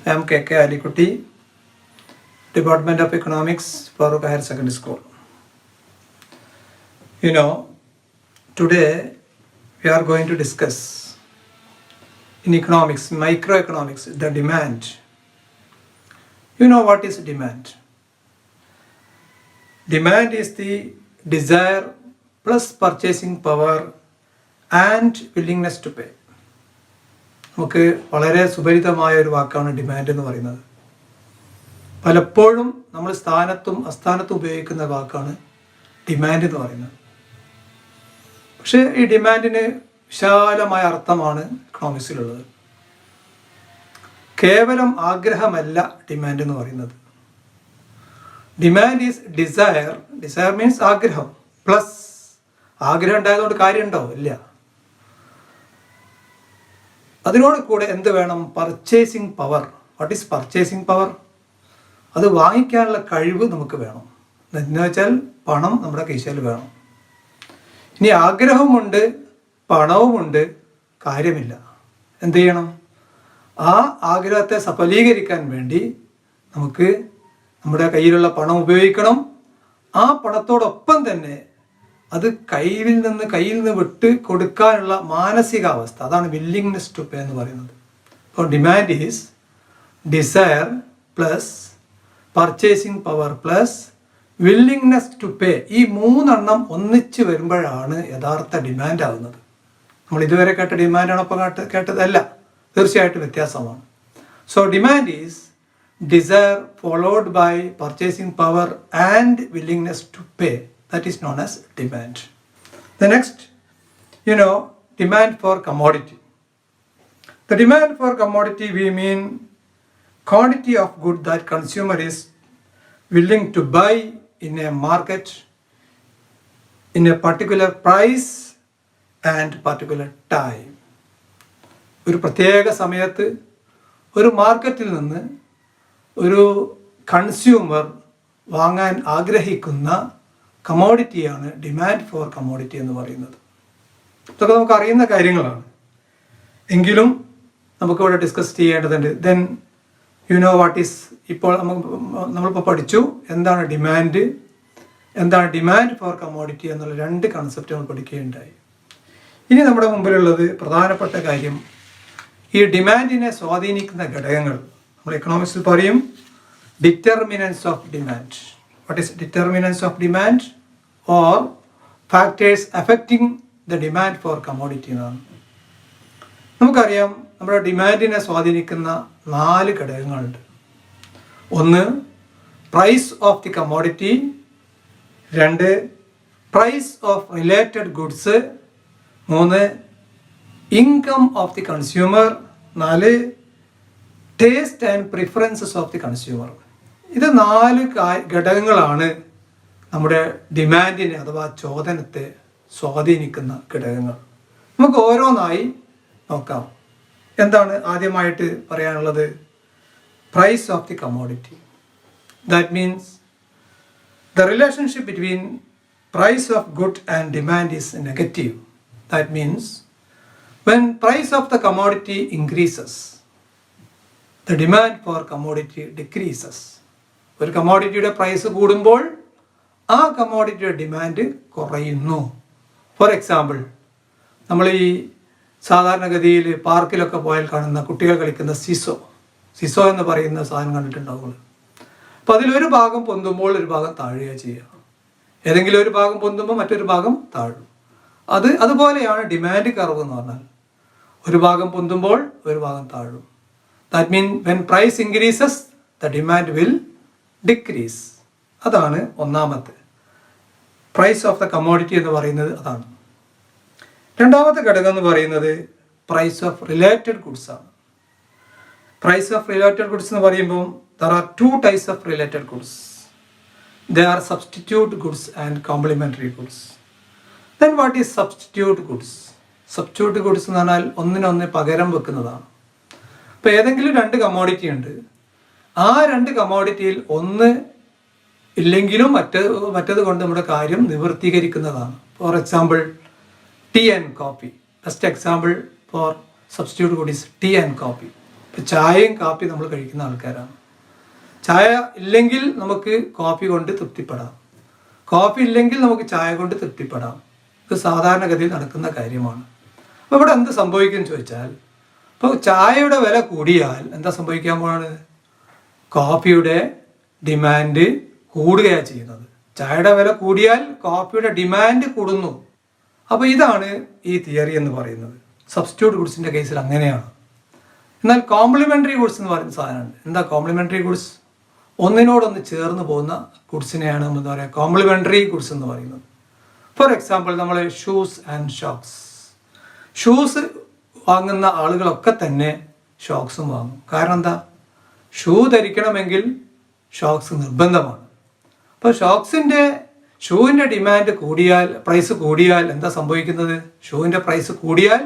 I am KK Alikutti, Department of Economics, Farooq Higher Secondary School. Today we are going to discuss in economics, microeconomics, the demand. You know what is demand? Demand is the desire plus purchasing power and willingness to pay. നമുക്ക് വളരെ സുപരിതമായ ഒരു വാക്കാണ് demand എന്ന് പറയുന്നത്. പലപ്പോഴും നമ്മൾ സ്ഥാനത്തും അസ്ഥാനത്തും ഉപയോഗിക്കുന്ന വാക്കാണ് ഡിമാൻഡ് എന്ന് പറയുന്നത്. പക്ഷേ ഈ ഡിമാൻഡിന് വിശാലമായ അർത്ഥമാണ് എക്കണോമിക്സിലുള്ളത്. കേവലം ആഗ്രഹമല്ല ഡിമാൻഡ് എന്ന് പറയുന്നത്. Demand is desire. Desire means ആഗ്രഹം പ്ലസ് ആഗ്രഹം ഉണ്ടായതുകൊണ്ട് കാര്യമുണ്ടോ? ഇല്ല. അതിനോട് കൂടെ എന്ത് വേണം? Purchasing power. What is purchasing power? അത് വാങ്ങിക്കാനുള്ള കഴിവ് നമുക്ക് വേണം. എന്ന് വെച്ചാൽ പണം നമ്മുടെ കൈശയിൽ വേണം. ഇനി ആഗ്രഹമുണ്ട്, പണവുമുണ്ട്, കാര്യമില്ല. എന്ത് ചെയ്യണം? ആ ആഗ്രഹത്തെ സഫലീകരിക്കാൻ വേണ്ടി നമുക്ക് നമ്മുടെ കയ്യിലുള്ള പണം ഉപയോഗിക്കണം. ആ പണത്തോടൊപ്പം തന്നെ അത് കയ്യിൽ നിന്ന് വിട്ട് കൊടുക്കാനുള്ള മാനസികാവസ്ഥ, അതാണ് വില്ലിങ്നെസ് ടു പേ എന്ന് പറയുന്നത്. അപ്പോൾ demand is desire plus purchasing power plus willingness to pay. ഈ മൂന്നെണ്ണം ഒന്നിച്ച് വരുമ്പോഴാണ് യഥാർത്ഥ ഡിമാൻഡ് ആകുന്നത്. നമ്മൾ ഇതുവരെ കേട്ട ഡിമാൻഡാണ് അപ്പോൾ കേട്ടതല്ല, തീർച്ചയായിട്ടും വ്യത്യാസമാണ്. So demand is desire followed by purchasing power and willingness to pay. That is known as demand. The next, demand for commodity. The demand for commodity, we mean quantity of good that consumer is willing to buy in a market in a particular price and particular time. ഒരു പ്രത്യേക സമയത്ത് ഒരു മാർക്കറ്റിൽ നിന്ന് ഒരു consumer വാങ്ങാൻ ആഗ്രഹിക്കുന്ന കമോഡിറ്റിയാണ് demand for commodity എന്ന് പറയുന്നത്. ഇതൊക്കെ നമുക്ക് അറിയുന്ന കാര്യങ്ങളാണ്, എങ്കിലും നമുക്കിവിടെ ഡിസ്കസ് ചെയ്യേണ്ടതുണ്ട്. ദെൻ വാട്ട് ഈസ്, ഇപ്പോൾ നമ്മളിപ്പോൾ പഠിച്ചു എന്താണ് ഡിമാൻഡ്, എന്താണ് ഡിമാൻഡ് ഫോർ കമോഡിറ്റി എന്നുള്ള രണ്ട് കൺസെപ്റ്റ് നമ്മൾ പഠിക്കുകയുണ്ടായി. ഇനി നമ്മുടെ മുമ്പിലുള്ളത് പ്രധാനപ്പെട്ട കാര്യം, ഈ ഡിമാൻഡിനെ സ്വാധീനിക്കുന്ന ഘടകങ്ങൾ. നമ്മൾ എക്കണോമിക്സിൽ പറയും determinants of demand. What is determinants of demand or factors affecting the demand for commodity എന്നാണ്. നമുക്കറിയാം നമ്മുടെ ഡിമാൻഡിനെ സ്വാധീനിക്കുന്ന 4 ഘടകങ്ങളുണ്ട്. ഒന്ന്, price of the commodity. 2, price of related goods. 3, income of the consumer. 4, taste and preferences of the consumer. ഇത് 4 ഘടകങ്ങളാണ് നമ്മുടെ ഡിമാൻഡിനെ അഥവാ ചോദനത്തെ സ്വാധീനിക്കുന്ന ഘടകങ്ങൾ. നമുക്ക് ഓരോന്നായി നോക്കാം. എന്താണ് ആദ്യമായിട്ട് പറയാനുള്ളത്? Price of the commodity. That means the relationship between price of good and demand is negative. That means when price of the commodity increases, the demand for commodity decreases. ഒരു കമോഡിറ്റിയുടെ പ്രൈസ് കൂടുമ്പോൾ ആ കമോഡിറ്റിയുടെ ഡിമാൻഡ് കുറയുന്നു. For example, നമ്മൾ ഈ സാധാരണഗതിയിൽ പാർക്കിലൊക്കെ പോയാൽ കാണുന്ന കുട്ടികൾ കളിക്കുന്ന സിസോ എന്ന് പറയുന്ന സാധനം കണ്ടിട്ടുണ്ടാവുള്ളൂ. അപ്പോൾ അതിലൊരു ഭാഗം പൊന്തുമ്പോൾ ഒരു ഭാഗം താഴുകയാണ് ചെയ്യുക. ഏതെങ്കിലും ഒരു ഭാഗം പൊന്തുമ്പോൾ മറ്റൊരു ഭാഗം താഴും. അതുപോലെയാണ് ഡിമാൻഡ് കർവ് എന്ന് പറഞ്ഞാൽ. ഒരു ഭാഗം പൊന്തുമ്പോൾ ഒരു ഭാഗം താഴും. That mean when price increases the demand will decrease. അതാണ് ഒന്നാമത്തെ പ്രൈസ് ഓഫ് ദ കമോഡിറ്റി എന്ന് പറയുന്നത്. അതാണ്. രണ്ടാമത്തെ ഘടകം എന്ന് പറയുന്നത് പ്രൈസ് ഓഫ് റിലേറ്റഡ് ഗുഡ്സ് ആണ്. പ്രൈസ് ഓഫ് റിലേറ്റഡ് ഗുഡ്സ് എന്ന് പറയുമ്പോൾ there are 2 types of related goods. They are substitute goods and complementary goods. Then what is substitute goods? Substitute goods എന്ന് പറഞ്ഞാൽ ഒന്നിനൊന്ന് പകരം വെക്കുന്നതാണ്. ഇപ്പോൾ ഏതെങ്കിലും 2 കമോഡിറ്റി ഉണ്ട്, ആ 2 കമോഡിറ്റിയിൽ ഒന്ന് ഇല്ലെങ്കിലും മറ്റത് കൊണ്ട് നമ്മുടെ കാര്യം നിവൃത്തീകരിക്കുന്നതാണ്. For example tea and coffee. Best example for substitute good is tea and coffee. ഇപ്പം ചായയും കാപ്പി നമ്മൾ കഴിക്കുന്ന ആൾക്കാരാണ്. ചായ ഇല്ലെങ്കിൽ നമുക്ക് കോഫി കൊണ്ട് തൃപ്തിപ്പെടാം, കോഫി ഇല്ലെങ്കിൽ നമുക്ക് ചായ കൊണ്ട് തൃപ്തിപ്പെടാം. ഇത് സാധാരണഗതിയിൽ നടക്കുന്ന കാര്യമാണ്. അപ്പോൾ ഇവിടെ എന്ത് സംഭവിക്കുമെന്ന് ചോദിച്ചാൽ, ഇപ്പോൾ ചായയുടെ വില കൂടിയാൽ എന്താ സംഭവിക്കാൻ പോകുന്നത്? കോഫിയുടെ ഡിമാൻഡ് കൂടുകയാണ് ചെയ്യുന്നത്. ചായയുടെ വില കൂടിയാൽ കോഫിയുടെ ഡിമാൻഡ് കൂടുന്നു. അപ്പോൾ ഇതാണ് ഈ തിയറി എന്ന് പറയുന്നത്. സബ്സ്റ്റിറ്റ്യൂട്ട് ഗുഡ്സിൻ്റെ കേസിൽ അങ്ങനെയാണ്. എന്നാൽ കോംപ്ലിമെൻ്ററി ഗുഡ്സ് എന്ന് പറയുന്ന സാധനമുണ്ട്. എന്താ കോംപ്ലിമെൻ്ററി ഗുഡ്സ്? ഒന്നിനോടൊന്ന് ചേർന്ന് പോകുന്ന ഗുഡ്സിനെയാണ് നമ്മൾ എന്താ പറയുക, കോംപ്ലിമെൻ്ററി ഗുഡ്സ് എന്ന് പറയുന്നത്. ഫോർ എക്സാമ്പിൾ, നമ്മൾ ഷൂസ് ആൻഡ് ഷോക്സ്. ഷൂസ് വാങ്ങുന്ന ആളുകളൊക്കെ തന്നെ ഷോക്സും വാങ്ങും. കാരണം എന്താ? ഷൂ ധരിക്കണമെങ്കിൽ ഷോക്സ് നിർബന്ധമാണ്. അപ്പോൾ ഷൂവിൻ്റെ ഡിമാൻഡ് കൂടിയാൽ, പ്രൈസ് കൂടിയാൽ എന്താ സംഭവിക്കുന്നത്? ഷൂവിൻ്റെ പ്രൈസ് കൂടിയാൽ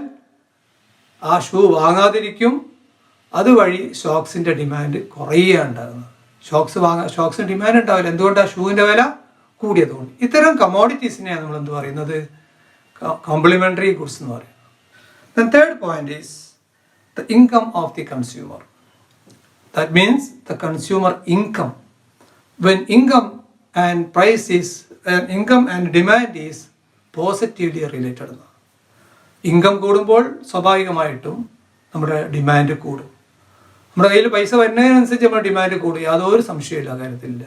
ആ ഷൂ വാങ്ങാതിരിക്കും. അതുവഴി ഷോക്സിൻ്റെ ഡിമാൻഡ് കുറയുകയാണ് ഉണ്ടാകുന്നത്. ഷോക്സിന് ഡിമാൻഡ് ഉണ്ടാവില്ല. എന്തുകൊണ്ടാണ്? ഷൂവിൻ്റെ വില കൂടിയതുകൊണ്ട്. ഇത്തരം കമോഡിറ്റീസിനെയാണ് നമ്മൾ എന്ത് പറയുന്നത്? കോംപ്ലിമെൻ്ററി ഗുഡ്സ് എന്ന് പറയുന്നത്. Then third point is the income of the consumer. That means the consumer income. When income and demand is positively related. Income കൂടുമ്പോൾ സ്വാഭാവികമായിട്ടും നമ്മുടെ ഡിമാൻഡ് കൂടും. നമ്മുടെ കയ്യിൽ പൈസ വരുന്നതിനനുസരിച്ച് നമ്മുടെ ഡിമാൻഡ് കൂടും, യാതൊരു സംശയമില്ല, കാര്യത്തിലില്ല.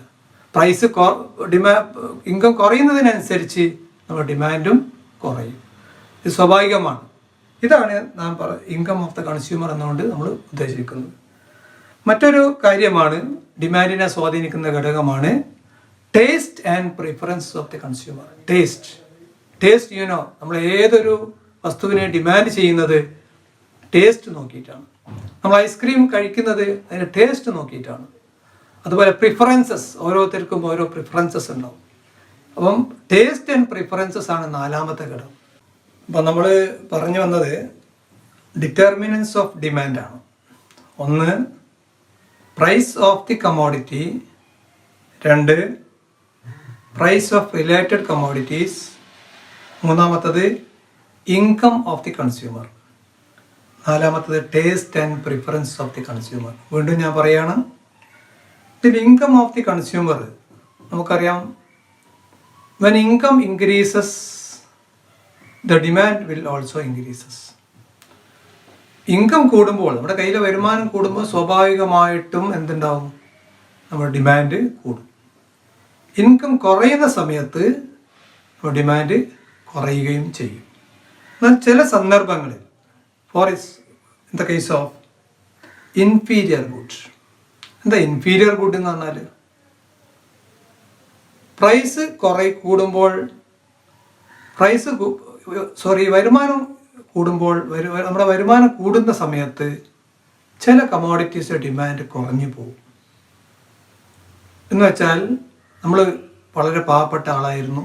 ഇൻകം കുറയുന്നതിനനുസരിച്ച് നമ്മുടെ ഡിമാൻഡും കുറയും. ഇത് സ്വാഭാവികമാണ്. ഇതാണ് നാം ഇൻകം ഓഫ് ദ കൺസ്യൂമർ എന്നുകൊണ്ട് നമ്മൾ ഉദ്ദേശിക്കുന്നത്. മറ്റൊരു കാര്യമാണ്, ഡിമാൻഡിനെ സ്വാധീനിക്കുന്ന ഘടകമാണ് taste and preference of the consumer. Taste നമ്മൾ ഏതൊരു വസ്തുവിനെ ഡിമാൻഡ് ചെയ്യുന്നത് ടേസ്റ്റ് നോക്കിയിട്ടാണ്. നമ്മൾ ഐസ്ക്രീം കഴിക്കുന്നത് അതിൻ്റെ ടേസ്റ്റ് നോക്കിയിട്ടാണ്. അതുപോലെ പ്രിഫറൻസസ്, ഓരോരുത്തർക്കും ഓരോ പ്രിഫറൻസസ് ഉണ്ടാവും. അപ്പം ടേസ്റ്റ് ആൻഡ് പ്രിഫറൻസസ് ആണ് നാലാമത്തെ ഘടകം. അപ്പം നമ്മൾ പറഞ്ഞു വന്നത് ഡിറ്റർമിനൻസ് ഓഫ് ഡിമാൻഡാണ്. ഒന്ന് പ്രൈസ് ഓഫ് ദി കമോഡിറ്റി, രണ്ട് പ്രൈസ് ഓഫ് റിലേറ്റഡ് കമോഡിറ്റീസ്, മൂന്നാമത്തത് ഇൻകം ഓഫ് ദി കൺസ്യൂമർ, നാലാമത്തത് taste and preference of the consumer. വീണ്ടും ഞാൻ പറയുകയാണ്, ഇതിൽ ഇൻകം ഓഫ് ദി കൺസ്യൂമർ നമുക്കറിയാം, when income increases the demand will also increases. Income കൂടുമ്പോൾ, നമ്മുടെ കയ്യിലെ വരുമാനം കൂടുമ്പോൾ സ്വാഭാവികമായിട്ടും എന്തുണ്ടാവും? നമ്മുടെ ഡിമാൻഡ് കൂടും. ഇൻകം കുറയുന്ന സമയത്ത് നമ്മുടെ ഡിമാൻഡ് കുറയുകയും ചെയ്യും. എന്നാൽ ചില സന്ദർഭങ്ങളിൽ, in the case of inferior good. എന്താ ഇൻഫീരിയർ ഗുഡ് എന്ന് പറഞ്ഞാൽ? പ്രൈസ് കൂടുമ്പോൾ, വരുമാനം കൂടുമ്പോൾ, നമ്മുടെ വരുമാനം കൂടുന്ന സമയത്ത് ചില കമോഡിറ്റീസ് ഡിമാൻഡ് കുറഞ്ഞു പോകും. എന്ന് വെച്ചാൽ, നമ്മൾ വളരെ പാവപ്പെട്ട ആളായിരുന്നു,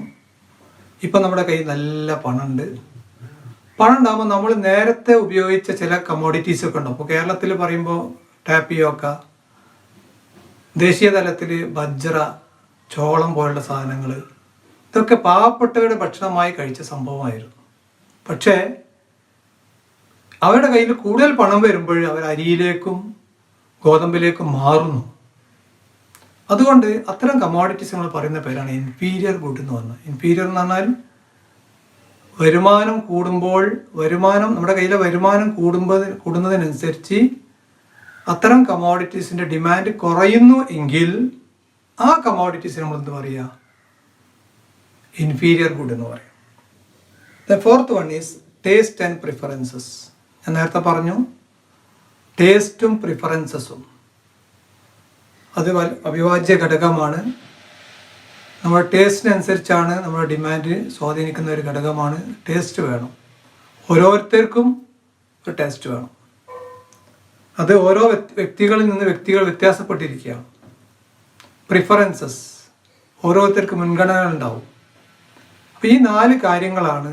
ഇപ്പം നമ്മുടെ കയ്യിൽ നല്ല പണമുണ്ട്. പണം ഉണ്ടാകുമ്പോൾ നമ്മൾ നേരത്തെ ഉപയോഗിച്ച ചില കമോഡിറ്റീസൊക്കെ ഉണ്ടാവും. ഇപ്പോൾ കേരളത്തിൽ പറയുമ്പോൾ ടാപ്പിയോക്ക, ദേശീയ തലത്തിൽ ബജ്ര, ചോളം പോലുള്ള സാധനങ്ങൾ, ഇതൊക്കെ പാവപ്പെട്ടവരുടെ ഭക്ഷണമായി കഴിച്ച സംഭവമായിരുന്നു. പക്ഷേ അവരുടെ കയ്യിൽ കൂടുതൽ പണം വരുമ്പോൾ അവർ അരിയിലേക്കും ഗോതമ്പിലേക്കും മാറുന്നു. അതുകൊണ്ട് അത്തരം കമോഡിറ്റീസ് നമ്മൾ പറയുന്ന പേരാണ് ഇൻഫീരിയർ ഗുഡ് എന്ന് പറഞ്ഞാൽ. ഇൻഫീരിയർ എന്ന് പറഞ്ഞാൽ വരുമാനം കൂടുമ്പോൾ, നമ്മുടെ കയ്യിലെ വരുമാനം കൂടുന്നതിനനുസരിച്ച് അത്തരം കമോഡിറ്റീസിൻ്റെ ഡിമാൻഡ് കുറയുന്നു എങ്കിൽ ആ കമോഡിറ്റീസ് നമ്മൾ എന്ത് പറയുക? ഇൻഫീരിയർ ഗുഡ് എന്ന് പറയും. The fourth one is taste and preferences. ഞാൻ നേരത്തെ പറഞ്ഞു, ടേസ്റ്റും പ്രിഫറൻസസും അത് അവിഭാജ്യ ഘടകമാണ്. നമ്മുടെ ടേസ്റ്റിനനുസരിച്ചാണ് നമ്മുടെ ഡിമാൻഡ് സ്വാധീനിക്കുന്ന ഒരു ഘടകമാണ്. ടേസ്റ്റ് വേണം, ഓരോരുത്തർക്കും ഒരു ടേസ്റ്റ് വേണം. അത് ഓരോ വ്യക്തികളിൽ നിന്ന് വ്യക്തികൾ വ്യത്യാസപ്പെട്ടിരിക്കുകയാണ്. പ്രിഫറൻസസ്, ഓരോരുത്തർക്ക് മുൻഗണന ഉണ്ടാവും. അപ്പോൾ ഈ 4 കാര്യങ്ങളാണ്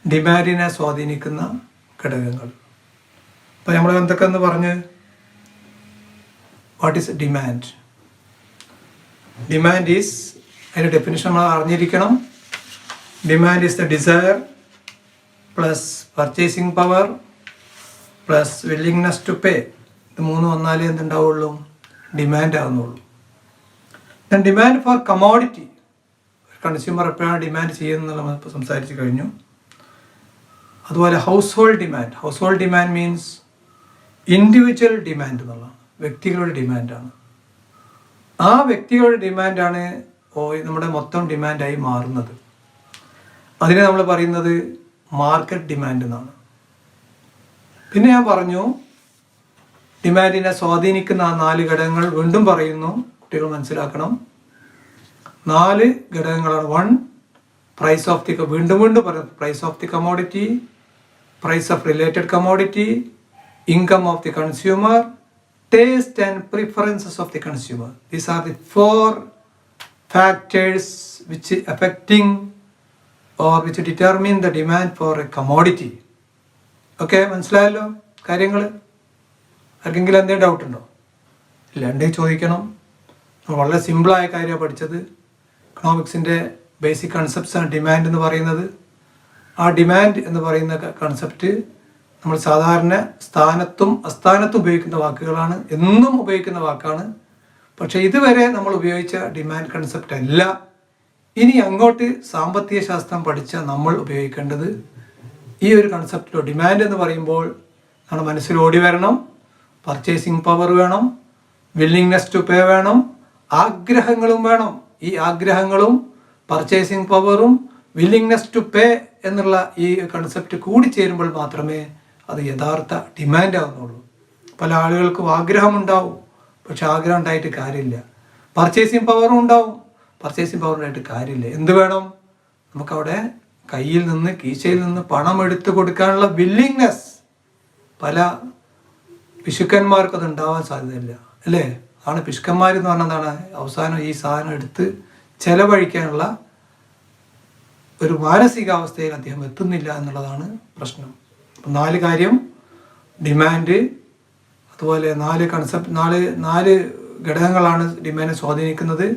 ഡിമാൻഡിനെ സ്വാധീനിക്കുന്ന ഘടകങ്ങൾ. അപ്പോൾ നമ്മൾ എന്തൊക്കെയെന്ന് പറഞ്ഞ്, what is demand? Demand is, അതിൻ്റെ ഡെഫിനിഷൻ നമ്മൾ അറിഞ്ഞിരിക്കണം. Demand is the desire plus purchasing power plus willingness to pay ഇത് മൂന്ന് വന്നാലേ എന്തുണ്ടാവുള്ളൂ? ഡിമാൻഡ് ആകുന്നുള്ളൂ. Then demand for commodity. Consumer എപ്പോഴാണ് ഡിമാൻഡ് ചെയ്യുന്നത് നമ്മൾ ഇപ്പോൾ സംസാരിച്ച് കഴിഞ്ഞു. അതുപോലെ household demand. Household demand means individual demand എന്നുള്ളതാണ്, വ്യക്തികളുടെ ഡിമാൻഡാണ്. ആ വ്യക്തികളുടെ ഡിമാൻഡാണ് നമ്മുടെ മൊത്തം ഡിമാൻഡായി മാറുന്നത്. അതിനെ നമ്മൾ പറയുന്നത് മാർക്കറ്റ് ഡിമാൻഡ് എന്നാണ്. പിന്നെ ഞാൻ പറഞ്ഞു ഡിമാൻഡിനെ സ്വാധീനിക്കുന്ന ആ 4 ഘടകങ്ങൾ വീണ്ടും പറയുന്നു, കുട്ടികൾ മനസ്സിലാക്കണം. 4 ഘടകങ്ങളാണ്. 1 പ്രൈസ് ഓഫ് ദി, വീണ്ടും പറയും, price of the commodity, price of related commodity, income of the consumer, taste and preferences of the consumer. These are the 4 factors which affecting or which determine the demand for a commodity. Okay, മനസ്സിലായല്ലോ കാര്യങ്ങൾ? ആർക്കെങ്കിലും എന്തെങ്കിലും doubt ഉണ്ടോ? ഇല്ല, ഉണ്ടെങ്കിൽ ചോദിക്കണം. വളരെ സിമ്പിളായ കാര്യമാണ് പഠിച്ചത്. എക്കണോമിക്സിൻ്റെ ബേസിക് കൺസെപ്റ്റ്സാണ് ഡിമാൻഡ് എന്ന് പറയുന്നത്. ആ ഡിമാൻഡ് എന്ന് പറയുന്ന കൺസെപ്റ്റ് നമ്മൾ സാധാരണ സ്ഥാനത്തും അസ്ഥാനത്തും ഉപയോഗിക്കുന്ന വാക്കുകളാണ്, എന്നും ഉപയോഗിക്കുന്ന വാക്കാണ്. പക്ഷേ ഇതുവരെ നമ്മൾ ഉപയോഗിച്ച ഡിമാൻഡ് കൺസെപ്റ്റ് അല്ല ഇനി അങ്ങോട്ട് സാമ്പത്തിക ശാസ്ത്രം പഠിച്ച നമ്മൾ ഉപയോഗിക്കേണ്ടത്. ഈ ഒരു കൺസെപ്റ്റിലോ ഡിമാൻഡ് എന്ന് പറയുമ്പോൾ നമ്മുടെ മനസ്സിൽ ഓടി വരണം, പർച്ചേസിങ് പവർ വേണം, വില്ലിങ്നെസ് ടു പേ വേണം, ആഗ്രഹങ്ങളും വേണം. ഈ ആഗ്രഹങ്ങളും പർച്ചേസിങ് പവറും വില്ലിങ്നെസ് ടു പേ എന്നുള്ള ഈ കൺസെപ്റ്റ് കൂടി ചേരുമ്പോൾ മാത്രമേ അത് യഥാർത്ഥ ഡിമാൻഡ് ആവുന്നുള്ളൂ. പല ആളുകൾക്കും ആഗ്രഹമുണ്ടാവും, പക്ഷെ ആഗ്രഹം ഉണ്ടായിട്ട് കാര്യമില്ല. പർച്ചേസിങ് പവറും ഉണ്ടാവും, പർച്ചേസിങ് പവർ ഉണ്ടായിട്ട് കാര്യമില്ല. എന്ത് വേണം? നമുക്കവിടെ കയ്യിൽ നിന്ന് കീശയിൽ നിന്ന് പണം എടുത്ത് കൊടുക്കാനുള്ള വില്ലിങ്നെസ്. പല പിശുക്കന്മാർക്കും അത് ഉണ്ടാവാൻ സാധ്യതയില്ല, അല്ലേ? അതാണ് പിശുക്കന്മാർ എന്ന് പറഞ്ഞാൽ എന്താണ്? അവസാനം ഈ സാധനം എടുത്ത് ചെലവഴിക്കാനുള്ള ഒരു മാനസികാവസ്ഥയിൽ അദ്ദേഹം എത്തുന്നില്ല എന്നുള്ളതാണ് പ്രശ്നം. 4 കാര്യം ഡിമാൻഡ്, അതുപോലെ 4 കൺസെപ്റ്റ്, 4 ഘടകങ്ങളാണ് ഡിമാൻഡിനെ സ്വാധീനിക്കുന്നത്.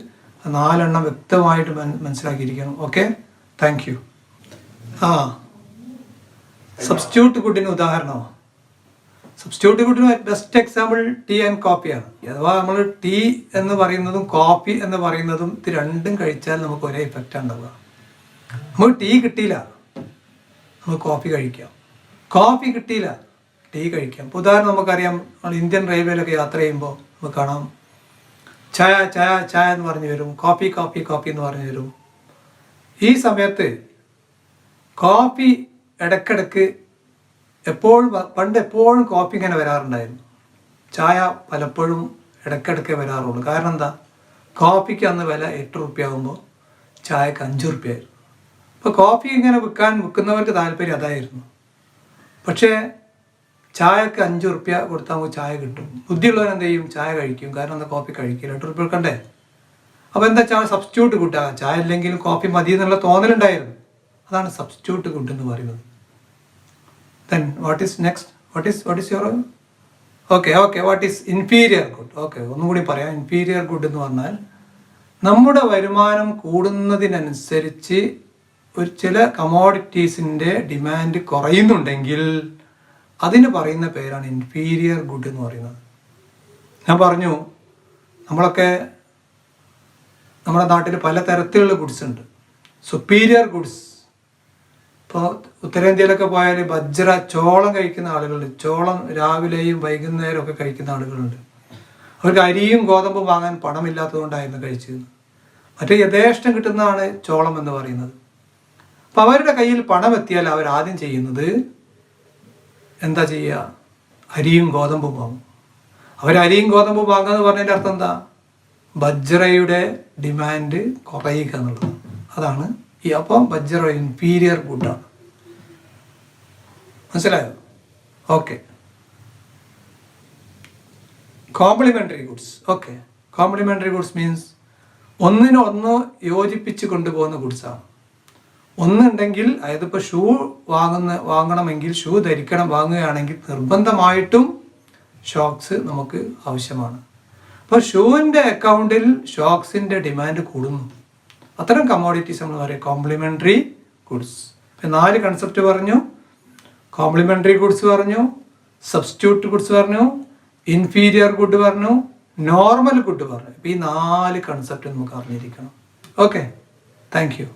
4 വ്യക്തമായിട്ട് മനസ്സിലാക്കിയിരിക്കണം. Okay, thank you. സബ്സ്റ്റിറ്റ്യൂട്ട് ഗുഡിന് ഉദാഹരണമോ? സബ്സ്റ്റിറ്റ്യൂട്ട് ഗുഡിന് ബെസ്റ്റ് എക്സാമ്പിൾ ടീ ആൻഡ് കോഫിയാണ്. അഥവാ നമ്മൾ ടീ എന്ന് പറയുന്നതും കോഫി എന്ന് പറയുന്നതും ഇത് രണ്ടും കഴിച്ചാൽ നമുക്ക് ഒരേ ഇഫക്റ്റ് ഉണ്ടാവുക. നമുക്ക് ടീ കിട്ടിയില്ല, നമുക്ക് കോഫി കഴിക്കാം. കോഫി കിട്ടിയില്ല, ടീ കഴിക്കാം. ഇപ്പോൾ ഉദാഹരണം നമുക്കറിയാം, നമ്മൾ ഇന്ത്യൻ റെയിൽവേയിലൊക്കെ യാത്ര ചെയ്യുമ്പോൾ നമുക്ക് കാണാം ചായ ചായ ചായ എന്ന് പറഞ്ഞു വരും, കോഫി കോഫി കോഫി എന്ന് പറഞ്ഞു വരും. ഈ സമയത്ത് കോഫി ഇടയ്ക്കിടയ്ക്ക് പണ്ട് എപ്പോഴും കോഫി ഇങ്ങനെ വരാറുണ്ടായിരുന്നു. ചായ പലപ്പോഴും ഇടയ്ക്കിടയ്ക്കേ വരാറുള്ളൂ. കാരണം എന്താ? കോഫിക്ക് അന്ന് വില 8 റുപ്യ ആകുമ്പോൾ ചായക്ക് 5 റുപ്യ ആയിരുന്നു. അപ്പോൾ കോഫി ഇങ്ങനെ വിൽക്കുന്നവർക്ക് താല്പര്യം അതായിരുന്നു. പക്ഷേ ചായക്ക് 5 റുപ്യ കൊടുത്താൽ നമുക്ക് ചായ കിട്ടും. ബുദ്ധിയുള്ളവൻ എന്ത് ചെയ്യും? ചായ കഴിക്കും. കാരണം എന്താ? കോഫി കഴിക്കില്ല, 8 റുപ്യ കൊടുക്കണ്ടേ? അപ്പോൾ എന്താ ചായ സബ്സ്റ്റിറ്റ്യൂട്ട് കൂട്ടുക. ചായ ഇല്ലെങ്കിലും കോഫി മതി എന്നുള്ള തോന്നലുണ്ടായിരുന്നു. അതാണ് സബ്സ്റ്റിറ്റ്യൂട്ട് ഗുഡ് എന്ന് പറയുന്നത്. Then what is next? What is your what is inferior good? ഒന്നും കൂടി പറയാം. ഇൻഫീരിയർ ഗുഡ് എന്ന് പറഞ്ഞാൽ നമ്മുടെ വരുമാനം കൂടുന്നതിനനുസരിച്ച് ചില കമോഡിറ്റീസിൻ്റെ ഡിമാൻഡ് കുറയുന്നുണ്ടെങ്കിൽ അതിന് പറയുന്ന പേരാണ് ഇൻഫീരിയർ ഗുഡ് എന്ന് പറയുന്നത്. ഞാൻ പറഞ്ഞു, നമ്മളൊക്കെ നമ്മുടെ നാട്ടിൽ പല തരത്തിലുള്ള ഗുഡ്സ് ഉണ്ട്. സുപ്പീരിയർ ഗുഡ്സ്, ഇപ്പോൾ ഉത്തരേന്ത്യയിലൊക്കെ പോയാൽ ബജ്ര, ചോളം കഴിക്കുന്ന ആളുകളുണ്ട്. ചോളം രാവിലെയും വൈകുന്നേരവും ഒക്കെ കഴിക്കുന്ന ആളുകളുണ്ട്. അവർക്ക് അരിയും ഗോതമ്പും വാങ്ങാൻ പണമില്ലാത്തതുകൊണ്ടായിരുന്നു കഴിച്ചിരുന്നത്. മറ്റേ യഥേഷ്ടം കിട്ടുന്നതാണ് ചോളം എന്ന് പറയുന്നത്. അപ്പം അവരുടെ കയ്യിൽ പണം എത്തിയാൽ അവരാദ്യം ചെയ്യുന്നത് എന്താ ചെയ്യുക? അരിയും ഗോതമ്പും വാങ്ങും. അരിയും ഗോതമ്പും വാങ്ങുക എന്ന് പറഞ്ഞതിൻ്റെ അർത്ഥം എന്താ? ബജ്രയുടെ ഡിമാൻഡ് കുറയുക എന്നുള്ളത്. അതാണ് അപ്പം ബജ്ര ഇൻഫീരിയർ ഗുഡാണ്. മനസ്സിലായോ? Okay. Complementary goods. Complementary goods means ഒന്നിനൊന്ന് യോജിപ്പിച്ച് കൊണ്ടുപോകുന്ന ഗുഡ്സാണ്. ഒന്നുണ്ടെങ്കിൽ, അതായത് ഇപ്പോൾ ഷൂ വാങ്ങണമെങ്കിൽ, ഷൂ വാങ്ങുകയാണെങ്കിൽ നിർബന്ധമായിട്ടും ഷോക്സ് നമുക്ക് ആവശ്യമാണ്. അപ്പോൾ ഷൂവിൻ്റെ അക്കൗണ്ടിൽ ഷോക്സിൻ്റെ ഡിമാൻഡ് കൂടുന്നു. അത്തരം കമ്മോഡിറ്റീസ് നമ്മൾ പറയും കോംപ്ലിമെൻ്ററി ഗുഡ്സ്. ഇപ്പം 4 കൺസെപ്റ്റ് പറഞ്ഞു. കോംപ്ലിമെൻ്ററി ഗുഡ്സ് പറഞ്ഞു, സബ്സ്റ്റിറ്റ്യൂട്ട് ഗുഡ്സ് പറഞ്ഞു, ഇൻഫീരിയർ ഗുഡ് പറഞ്ഞു, നോർമൽ ഗുഡ് പറഞ്ഞു. ഈ 4 കൺസെപ്റ്റ് നമുക്ക് അറിഞ്ഞിരിക്കണം. Okay, thank U.